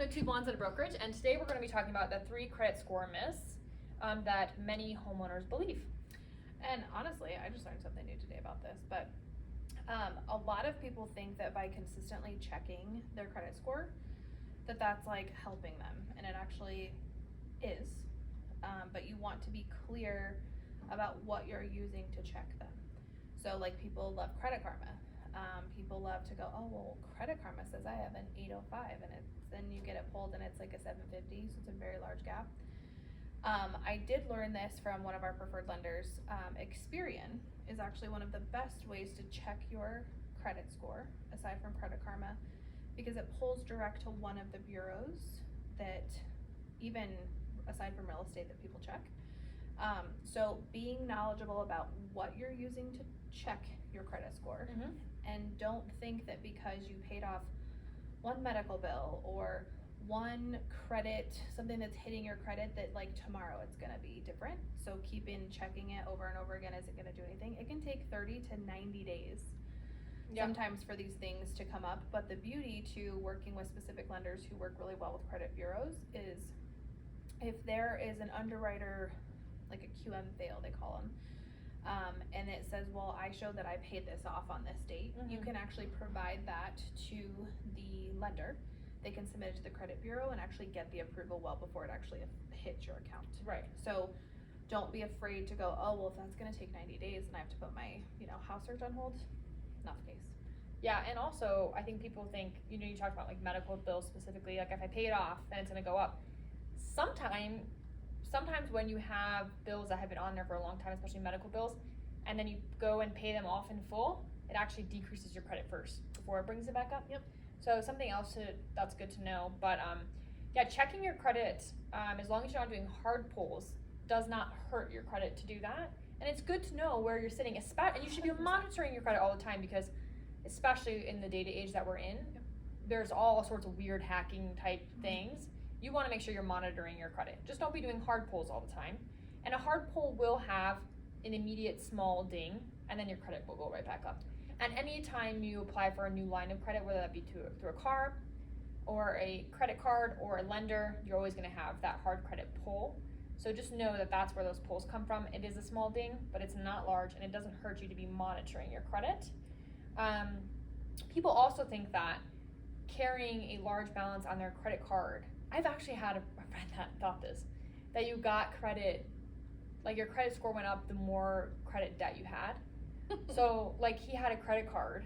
to Two Blondes at a Brokerage, and today we're going to be talking about the 3 credit score myths that many homeowners believe. And honestly, I just learned something new today about this, but a lot of people think that by consistently checking their credit score, that's like helping them, and it actually is. But you want to be clear about what you're using to check them. So like people love Credit Karma. People love to go, oh, well, Credit Karma says I have an 805, and then you get it pulled and it's like a 750, so it's a very large gap. I did learn this from one of our preferred lenders. Experian is actually one of the best ways to check your credit score, aside from Credit Karma, because it pulls direct to one of the bureaus that, even aside from real estate, that people check. So being knowledgeable about what you're using to check your credit score, and don't think that because you paid off one medical bill or one credit, something that's hitting your credit, that like tomorrow it's gonna be different. So keeping checking it over and over again isn't gonna do anything. It can take 30 to 90 days sometimes for these things to come up, but the beauty to working with specific lenders who work really well with credit bureaus is if there is an underwriter, like a QM fail they call them, and it says, well, I showed that I paid this off on this date, you can actually provide that to the lender. They can submit it to the credit bureau and actually get the approval well before it actually hits your account. Right. So don't be afraid to go, oh, well, if that's gonna take 90 days and I have to put my, house search on hold. Not the case. Yeah, and also I think people think, you talked about like medical bills specifically, like if I pay it off, then it's gonna go up. Sometimes when you have bills that have been on there for a long time, especially medical bills, and then you go and pay them off in full, it actually decreases your credit first before it brings it back up. Yep. So something else that's good to know. But yeah, checking your credit, as long as you're not doing hard pulls, does not hurt your credit to do that. And it's good to know where you're sitting, and you should be monitoring your credit all the time, because especially in the data age that we're in, there's all sorts of weird hacking type things. You want to make sure you're monitoring your credit. Just don't be doing hard pulls all the time. And a hard pull will have an immediate small ding, and then your credit will go right back up. And anytime you apply for a new line of credit, whether that be through a car or a credit card or a lender, you're always going to have that hard credit pull. So just know that that's where those pulls come from. It is a small ding, but it's not large, and it doesn't hurt you to be monitoring your credit. People also think that carrying a large balance on their credit card, I've actually had a friend that thought this, that you got credit, like your credit score went up the more credit debt you had. So like he had a credit card.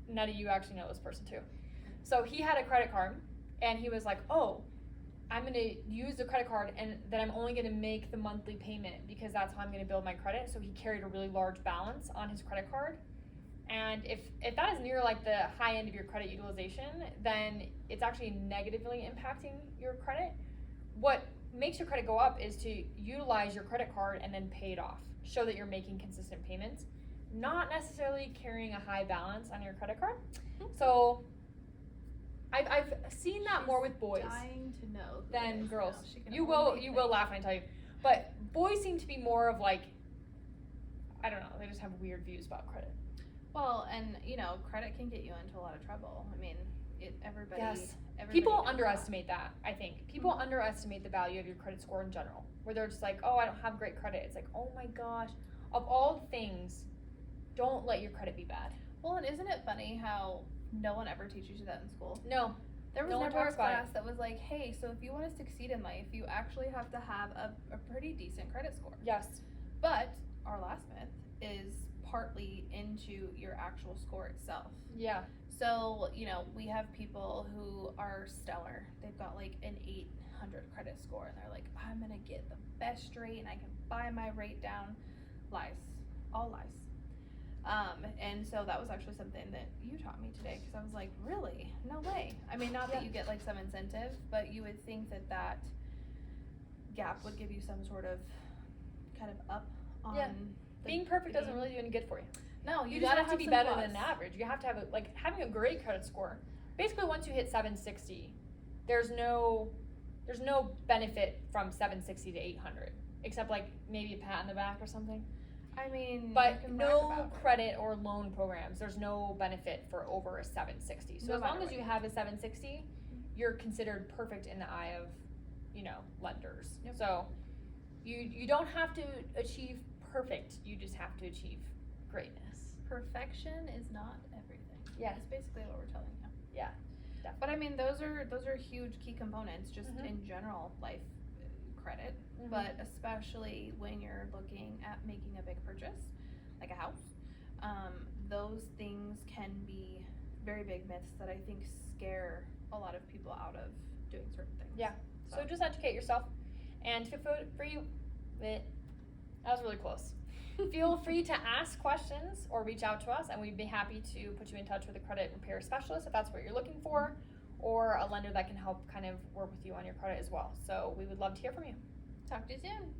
None of you actually know this person too. So he had a credit card and he was like, oh, I'm going to use the credit card and then I'm only going to make the monthly payment because that's how I'm going to build my credit. So he carried a really large balance on his credit card. And if that is near like the high end of your credit utilization, then it's actually negatively impacting your credit. What makes your credit go up is to utilize your credit card and then pay it off. Show that you're making consistent payments, not necessarily carrying a high balance on your credit card. So I've seen that more with boys Dying to know than girls. No, You will laugh when I tell you. But boys seem to be more of like, I don't know, they just have weird views about credit. Well, and credit can get you into a lot of trouble. I mean, everybody People knows underestimate that, I think. People underestimate the value of your credit score in general, where they're just like, oh, I don't have great credit. It's like, oh my gosh, of all things, don't let your credit be bad. Well, and isn't it funny how no one ever teaches you that in school? No. There was No one never a talks about class that was like, hey, so if you want to succeed in life, you actually have to have a pretty decent credit score. Yes. But our last myth is partly into your actual score itself. Yeah. So, we have people who are stellar. They've got like an 800 credit score and they're like, I'm going to get the best rate and I can buy my rate down. Lies. All lies. And so that was actually something that you taught me today, because I was like, really? No way. I mean, not that you get like some incentive, but you would think that gap would give you some sort of kind of up on being perfect doesn't really do any good for you. No, you just have to be better than average. You have to have having a great credit score. Basically, once you hit 760, there's no benefit from 760 to 800, except like maybe a pat on the back or something. I mean, but no credit or loan programs. There's no benefit for over a 760. So as long as you have a 760, you're considered perfect in the eye of, lenders. Yep. So you don't have to achieve perfect, you just have to achieve greatness. Perfection is not everything. Yes. That's basically what we're telling you. Yeah, But I mean, those are huge key components just Mhm. in general life credit, Mhm. but especially when you're looking at making a big purchase, like a house. Those things can be very big myths that I think scare a lot of people out of doing certain things. Yeah. So just educate yourself, and feel free. That was really close. Feel free to ask questions or reach out to us, and we'd be happy to put you in touch with a credit repair specialist if that's what you're looking for, or a lender that can help kind of work with you on your credit as well. So we would love to hear from you. Talk to you soon.